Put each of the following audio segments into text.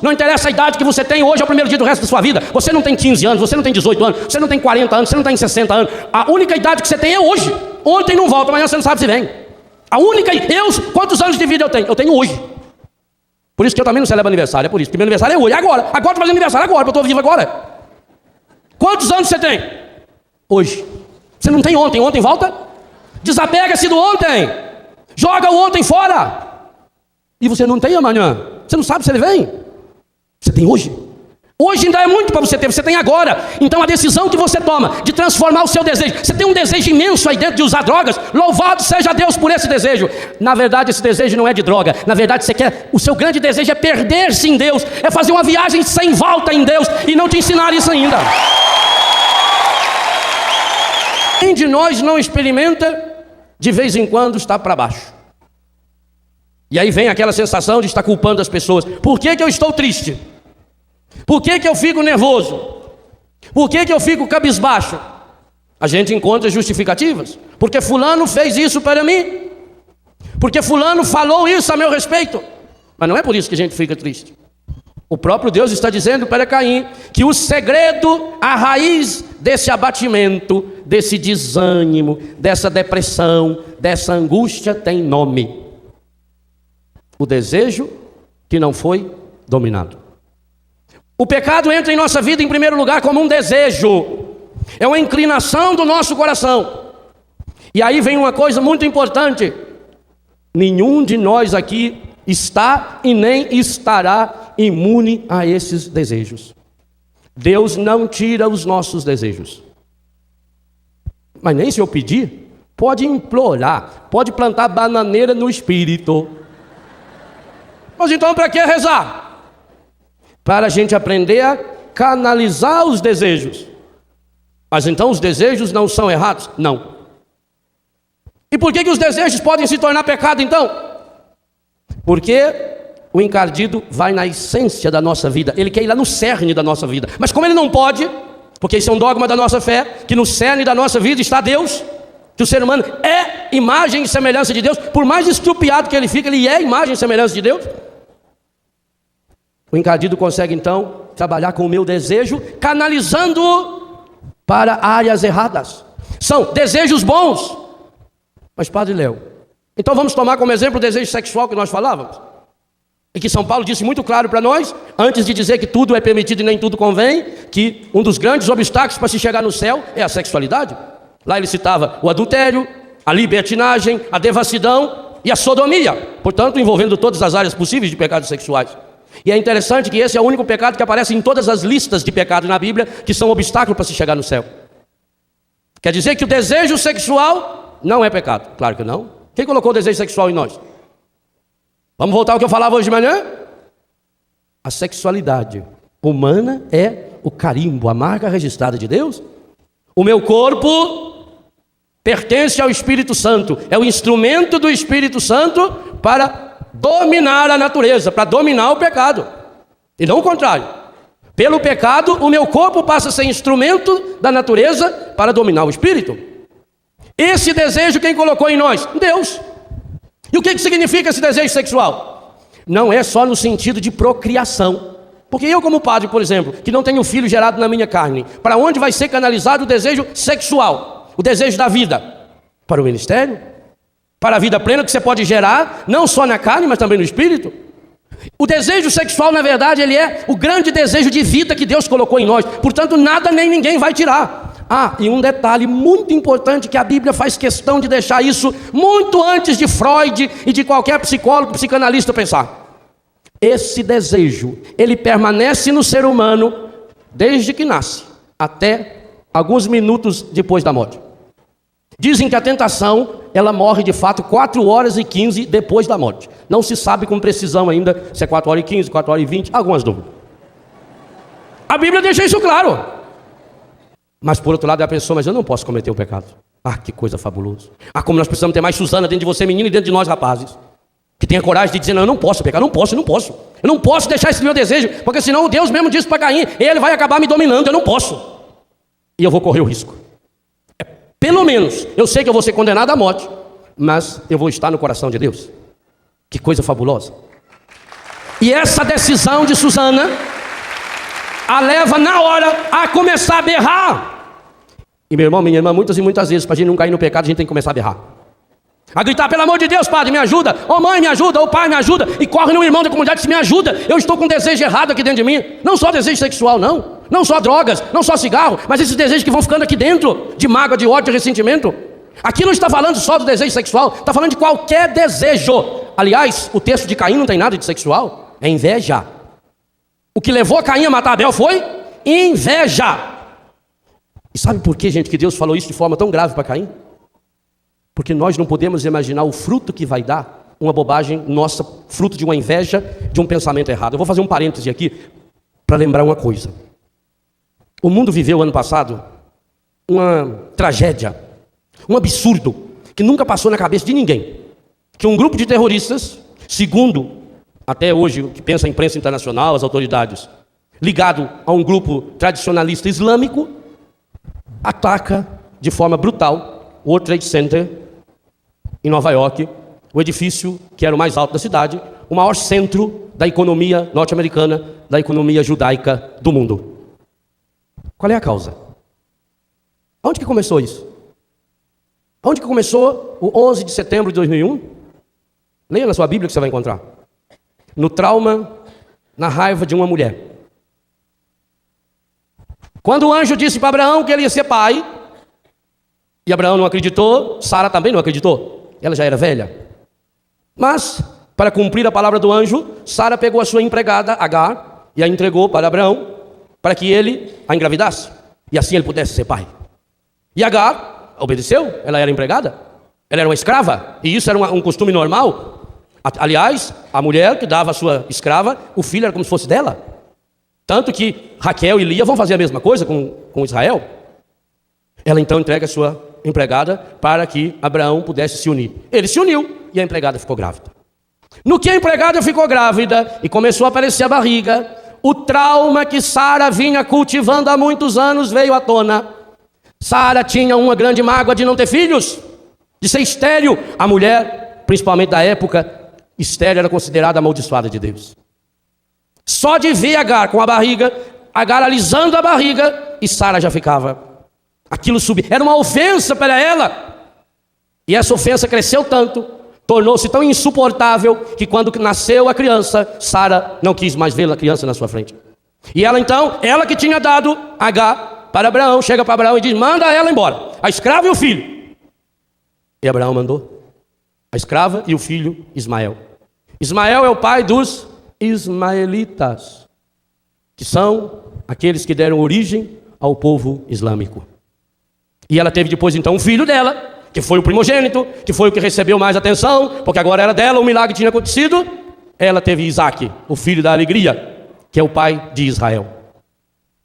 Não interessa a idade que você tem, hoje é o primeiro dia do resto da sua vida. Você não tem 15 anos, você não tem 18 anos, você não tem 40 anos, você não tem 60 anos. A única idade que você tem é hoje. Ontem não volta, amanhã você não sabe se vem. A única... quantos anos de vida eu tenho? Eu tenho hoje. Por isso que eu também não celebro aniversário, é por isso. Porque meu aniversário é hoje, agora. Agora eu tô fazendo aniversário agora, porque eu estou vivo agora. Quantos anos você tem? Hoje. Você não tem ontem, ontem volta? Desapega-se do ontem. Joga o ontem fora. E você não tem amanhã. Você não sabe se ele vem. Você tem hoje. Hoje ainda é muito para você ter, você tem agora. Então a decisão que você toma de transformar o seu desejo. Você tem um desejo imenso aí dentro de usar drogas. Louvado seja Deus por esse desejo. Na verdade esse desejo não é de droga. Na verdade você quer, o seu grande desejo é perder-se em Deus. É fazer uma viagem sem volta em Deus. E não te ensinar isso ainda. Quem de nós não experimenta de vez em quando estar para baixo? E aí vem aquela sensação de estar culpando as pessoas. Por que eu estou triste? Por que eu fico nervoso? Por que eu fico cabisbaixo? A gente encontra justificativas. Porque fulano fez isso para mim. Porque fulano falou isso a meu respeito. Mas não é por isso que a gente fica triste. O próprio Deus está dizendo para Caim que o segredo, a raiz desse abatimento, desse desânimo, dessa depressão, dessa angústia tem nome. O desejo que não foi dominado. O pecado entra em nossa vida em primeiro lugar como um desejo. É uma inclinação do nosso coração. E aí vem uma coisa muito importante. Nenhum de nós aqui está e nem estará imune a esses desejos. Deus não tira os nossos desejos. Mas nem se eu pedir, pode implorar, pode plantar bananeira no espírito. Mas então para que rezar? Para a gente aprender a canalizar os desejos. Mas então os desejos não são errados? Não. E por que os desejos podem se tornar pecado então? Porque o encardido vai na essência da nossa vida. Ele quer ir lá no cerne da nossa vida. Mas como ele não pode, porque isso é um dogma da nossa fé, que no cerne da nossa vida está Deus, que o ser humano é imagem e semelhança de Deus, por mais estrupiado que ele fica, ele é imagem e semelhança de Deus. O encardido consegue então trabalhar com o meu desejo, canalizando-o para áreas erradas. São desejos bons. Mas Padre Léo, então vamos tomar como exemplo o desejo sexual que nós falávamos. E que São Paulo disse muito claro para nós, antes de dizer que tudo é permitido e nem tudo convém, que um dos grandes obstáculos para se chegar no céu é a sexualidade. Lá ele citava o adultério, a libertinagem, a devassidão e a sodomia. Portanto, envolvendo todas as áreas possíveis de pecados sexuais. E é interessante que esse é o único pecado que aparece em todas as listas de pecados na Bíblia, que são obstáculos para se chegar no céu. Quer dizer que o desejo sexual não é pecado? Claro que não. Quem colocou o desejo sexual em nós? Vamos voltar ao que eu falava hoje de manhã? A sexualidade humana é o carimbo, a marca registrada de Deus. O meu corpo pertence ao Espírito Santo. É o instrumento do Espírito Santo para dominar a natureza, para dominar o pecado. E não o contrário. Pelo pecado, o meu corpo passa a ser instrumento da natureza para dominar o espírito. Esse desejo quem colocou em nós? Deus. E o que significa esse desejo sexual? Não é só no sentido de procriação. Porque eu como padre, por exemplo, que não tenho filho gerado na minha carne, para onde vai ser canalizado o desejo sexual? O desejo da vida? Para o ministério? Para a vida plena que você pode gerar, não só na carne, mas também no espírito. O desejo sexual, na verdade, ele é o grande desejo de vida que Deus colocou em nós. Portanto, nada nem ninguém vai tirar. Ah, e um detalhe muito importante que a Bíblia faz questão de deixar isso muito antes de Freud e de qualquer psicólogo, psicanalista pensar. Esse desejo, ele permanece no ser humano desde que nasce, até alguns minutos depois da morte. Dizem que a tentação, ela morre de fato 4 horas e 15 depois da morte. Não se sabe com precisão ainda se é 4 horas e 15, 4 horas e 20, algumas dúvidas. A Bíblia deixa isso claro. Mas por outro lado ela pensou, mas eu não posso cometer o pecado. Ah, que coisa fabulosa. Ah, como nós precisamos ter mais Susana dentro de você, menino, e dentro de nós, rapazes. Que tenha coragem de dizer, não, eu não posso pecar, eu não posso. Eu não posso deixar esse meu desejo, porque senão Deus mesmo disse para Caim, ele vai acabar me dominando, eu não posso. E eu vou correr o risco. Pelo menos, eu sei que eu vou ser condenado à morte, mas eu vou estar no coração de Deus. Que coisa fabulosa. E essa decisão de Susana a leva na hora a começar a berrar. E meu irmão, minha irmã, muitas e muitas vezes, para a gente não cair no pecado, a gente tem que começar a berrar. A gritar, pelo amor de Deus, padre, me ajuda. Ô mãe, me ajuda. Ô pai, me ajuda. E corre num irmão da comunidade e diz, me ajuda. Eu estou com um desejo errado aqui dentro de mim. Não só desejo sexual, não. Não só drogas, não só cigarro, mas esses desejos que vão ficando aqui dentro, de mágoa, de ódio, de ressentimento. Aqui não está falando só do desejo sexual, está falando de qualquer desejo. Aliás, o texto de Caim não tem nada de sexual, é inveja. O que levou Caim a matar Abel foi inveja. E sabe por que, gente, que Deus falou isso de forma tão grave para Caim? Porque nós não podemos imaginar o fruto que vai dar uma bobagem nossa, fruto de uma inveja, de um pensamento errado. Eu vou fazer um parêntese aqui para lembrar uma coisa. O mundo viveu ano passado uma tragédia, um absurdo, que nunca passou na cabeça de ninguém. Que um grupo de terroristas, segundo até hoje o que pensa a imprensa internacional, as autoridades, ligado a um grupo tradicionalista islâmico, ataca de forma brutal o World Trade Center em Nova York, o edifício que era o mais alto da cidade, o maior centro da economia norte-americana, da economia judaica do mundo. Qual é a causa? Onde que começou isso? Onde que começou o 11 de setembro de 2001? Leia na sua Bíblia que você vai encontrar. No trauma, na raiva de uma mulher. Quando o anjo disse para Abraão que ele ia ser pai, e Abraão não acreditou, Sara também não acreditou. Ela já era velha. Mas, para cumprir a palavra do anjo, Sara pegou a sua empregada, Agar, e a entregou para Abraão, para que ele a engravidasse, e assim ele pudesse ser pai. E Agar obedeceu, ela era empregada, ela era uma escrava, e isso era um costume normal. Aliás, a mulher que dava a sua escrava, o filho era como se fosse dela. Tanto que Raquel e Lia vão fazer a mesma coisa com Israel. Ela então entrega a sua empregada para que Abraão pudesse se unir. Ele se uniu e a empregada ficou grávida. No que a empregada ficou grávida e começou a aparecer a barriga, o trauma que Sara vinha cultivando há muitos anos veio à tona. Sara tinha uma grande mágoa de não ter filhos, de ser estéril. A mulher, principalmente da época, estéril era considerada amaldiçoada de Deus. Só de ver Agar com a barriga, Agar alisando a barriga, e Sara já ficava. Aquilo subia. Era uma ofensa para ela. E essa ofensa cresceu tanto, tornou-se tão insuportável, que quando nasceu a criança, Sara não quis mais ver a criança na sua frente. E ela então, ela que tinha dado Agar para Abraão, chega para Abraão e diz, manda ela embora, a escrava e o filho. E Abraão mandou a escrava e o filho Ismael. Ismael é o pai dos ismaelitas, que são aqueles que deram origem ao povo islâmico. E ela teve depois então um filho dela, que foi o primogênito, que foi o que recebeu mais atenção, porque agora era dela, o milagre tinha acontecido. Ela teve Isaque, o filho da alegria, que é o pai de Israel.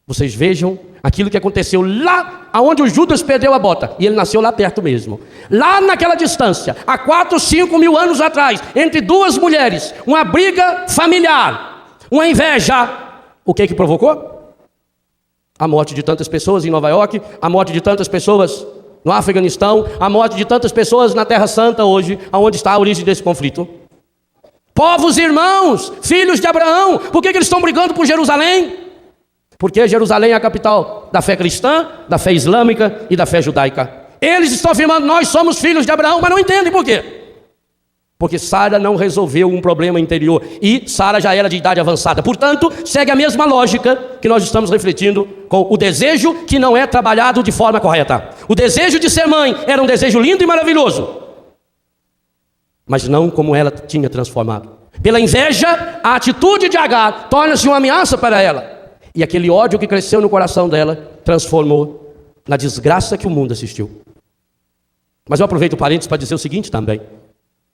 Vocês vejam aquilo que aconteceu lá onde o Judas perdeu a bota, e ele nasceu lá perto mesmo. Lá naquela distância, há 4, 5 mil anos atrás, entre duas mulheres, uma briga familiar, uma inveja. O que provocou? A morte de tantas pessoas em Nova York, a morte de tantas pessoas no Afeganistão, a morte de tantas pessoas na Terra Santa hoje, aonde está a origem desse conflito. Povos irmãos, filhos de Abraão, por que eles estão brigando por Jerusalém? Porque Jerusalém é a capital da fé cristã, da fé islâmica e da fé judaica. Eles estão afirmando, nós somos filhos de Abraão, mas não entendem por quê. Porque Sara não resolveu um problema interior, e Sara já era de idade avançada. Portanto, segue a mesma lógica que nós estamos refletindo com o desejo que não é trabalhado de forma correta. O desejo de ser mãe era um desejo lindo e maravilhoso, mas não como ela tinha transformado. Pela inveja, a atitude de Agar torna-se uma ameaça para ela. E aquele ódio que cresceu no coração dela transformou na desgraça que o mundo assistiu. Mas eu aproveito o parênteses para dizer o seguinte também.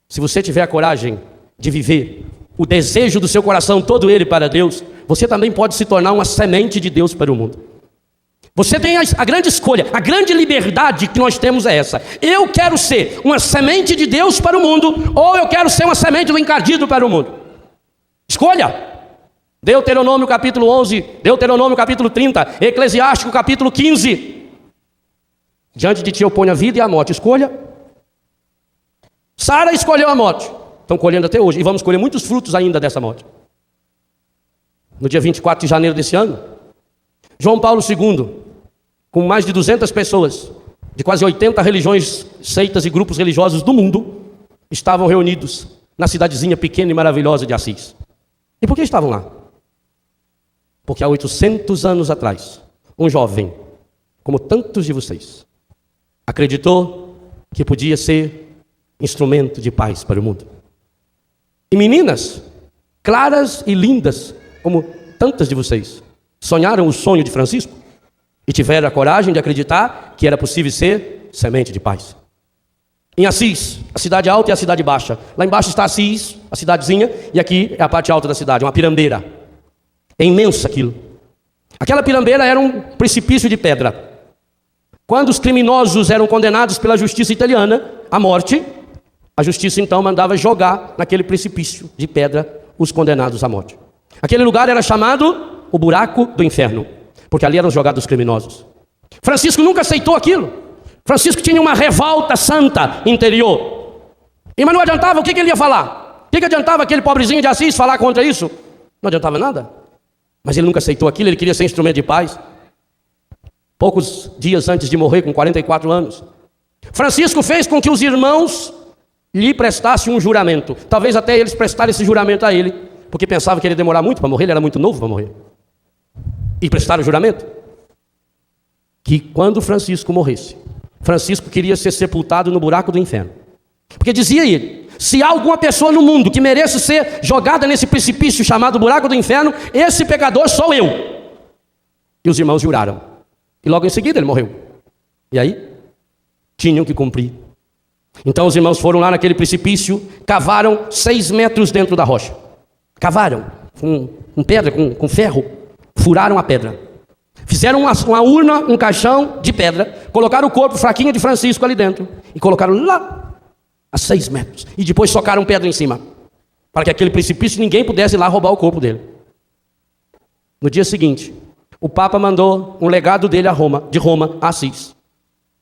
Se você tiver a coragem de viver o desejo do seu coração, todo ele para Deus, você também pode se tornar uma semente de Deus para o mundo. Você tem a grande escolha, a grande liberdade que nós temos é essa. Eu quero ser uma semente de Deus para o mundo, ou eu quero ser uma semente do encardido para o mundo. Escolha. Deuteronômio capítulo 11, Deuteronômio capítulo 30, Eclesiástico capítulo 15. Diante de ti eu ponho a vida e a morte. Escolha. Sara escolheu a morte. Estão colhendo até hoje. E vamos colher muitos frutos ainda dessa morte. no dia 24 de janeiro desse ano, João Paulo II, com mais de 200 pessoas, de quase 80 religiões, seitas e grupos religiosos do mundo, estavam reunidos na cidadezinha pequena e maravilhosa de Assis. E por que estavam lá? Porque há 800 anos atrás, um jovem, como tantos de vocês, acreditou que podia ser instrumento de paz para o mundo. E meninas, claras e lindas, como tantas de vocês, sonharam o sonho de Francisco e tiveram a coragem de acreditar que era possível ser semente de paz. Em Assis, a cidade alta e a cidade baixa. Lá embaixo está Assis, a cidadezinha, e aqui é a parte alta da cidade, uma pirambeira. É imenso aquilo. Aquela pirambeira era um precipício de pedra. Quando os criminosos eram condenados pela justiça italiana à morte, a justiça então mandava jogar naquele precipício de pedra os condenados à morte. Aquele lugar era chamado o buraco do inferno, porque ali eram jogados os criminosos. Francisco nunca aceitou aquilo. Francisco tinha uma revolta santa interior. E mas não adiantava, o que ele ia falar? O que adiantava aquele pobrezinho de Assis falar contra isso? Não adiantava nada. Mas ele nunca aceitou aquilo, ele queria ser instrumento de paz. Poucos dias antes de morrer, com 44 anos, Francisco fez com que os irmãos lhe prestassem um juramento. Talvez até eles prestaram esse juramento a ele, porque pensavam que ele ia demorar muito para morrer, ele era muito novo para morrer. E prestaram o juramento que quando Francisco morresse, Francisco queria ser sepultado no buraco do inferno. Porque dizia ele, se há alguma pessoa no mundo que mereça ser jogada nesse precipício chamado buraco do inferno, esse pecador sou eu. E os irmãos juraram. E logo em seguida ele morreu. E aí, tinham que cumprir. Então os irmãos foram lá naquele precipício, cavaram 6 metros dentro da rocha. Cavaram com pedra, com ferro, furaram a pedra. Fizeram uma urna, um caixão de pedra, colocaram o corpo fraquinho de Francisco ali dentro e colocaram lá a 6 metros. E depois socaram pedra em cima, para que aquele precipício ninguém pudesse ir lá roubar o corpo dele. No dia seguinte, o Papa mandou um legado dele de Roma a Assis,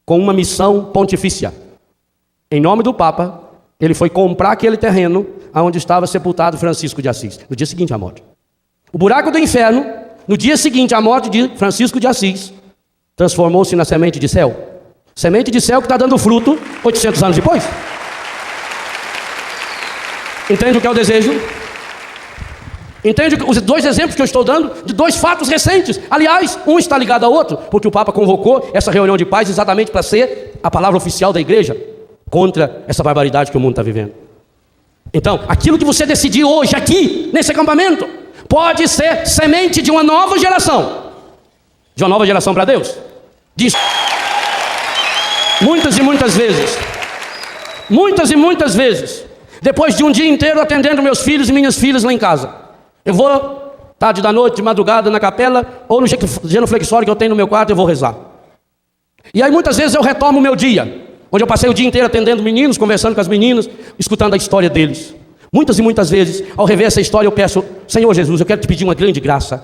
com uma missão pontifícia. Em nome do Papa, ele foi comprar aquele terreno onde estava sepultado Francisco de Assis, no dia seguinte à morte. O buraco do inferno, no dia seguinte à morte de Francisco de Assis, transformou-se na semente de céu. Semente de céu que está dando fruto 800 anos depois. Entende o que é o desejo? Entende os 2 exemplos que eu estou dando de 2 fatos recentes? Aliás, um está ligado ao outro, porque o Papa convocou essa reunião de paz exatamente para ser a palavra oficial da igreja contra essa barbaridade que o mundo está vivendo. Então, aquilo que você decidir hoje aqui, nesse acampamento, pode ser semente de uma nova geração. De uma nova geração para Deus. Diz muitas e muitas vezes, depois de um dia inteiro atendendo meus filhos e minhas filhas lá em casa, eu vou, tarde da noite, de madrugada, na capela, ou no genuflexório que eu tenho no meu quarto, eu vou rezar. E aí muitas vezes eu retomo o meu dia, onde eu passei o dia inteiro atendendo meninos, conversando com as meninas, escutando a história deles. Muitas e muitas vezes, ao rever essa história, eu peço, Senhor Jesus, eu quero te pedir uma grande graça.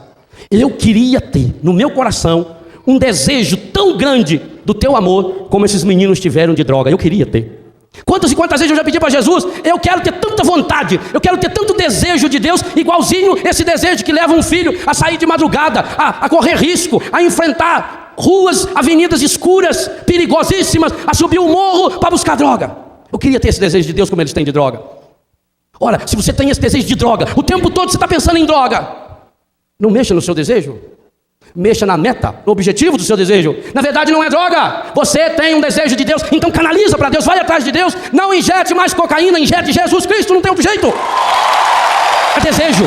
Eu queria ter no meu coração um desejo tão grande do teu amor, como esses meninos tiveram de droga. Eu queria ter. Quantas e quantas vezes eu já pedi para Jesus, eu quero ter tanta vontade, eu quero ter tanto desejo de Deus, igualzinho esse desejo que leva um filho a sair de madrugada, a correr risco, a enfrentar ruas, avenidas escuras, perigosíssimas, a subir um morro para buscar droga. Eu queria ter esse desejo de Deus como eles têm de droga. Ora, se você tem esse desejo de droga, o tempo todo você está pensando em droga, não mexa no seu desejo. Mexa na meta, no objetivo do seu desejo. Na verdade não é droga. Você tem um desejo de Deus, então canaliza para Deus, vai atrás de Deus. Não injete mais cocaína, injete Jesus Cristo, não tem outro jeito. É desejo.